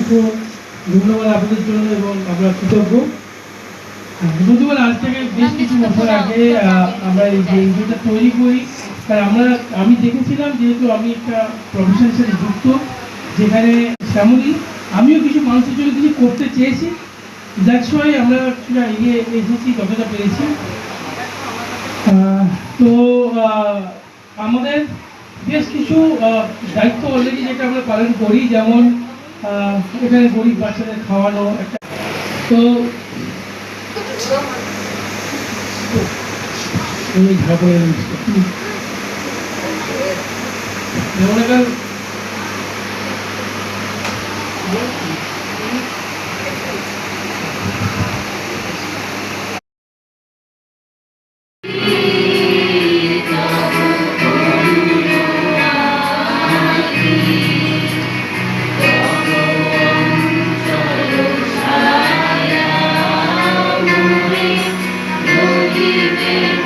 অসংখ্য ধন্যবাদ আপনাদের জন্য এবং আমরা কৃতজ্ঞ। বন্ধুগণ, আজ থেকে বেশ কিছু বছর আগে আমরা এই যে এনজিওটা তৈরি করি, তাই আমি দেখেছিলাম, যেহেতু আমি একটা প্রফেশনের সাথে যুক্ত, যেখানে তেমনই আমিও কিছু মানুষের জন্য কিছু করতে চেয়েছি। দ্যাটস ওয়াই আমরা এগিয়ে এসেছি যতটা পেরেছি। তো আমাদের বেশ কিছু দায়িত্ব অলরেডি যেটা আমরা পালন করি, যেমন এখানে গরিব বাচ্চাদের খাওয়ানো একটা। তো Amen.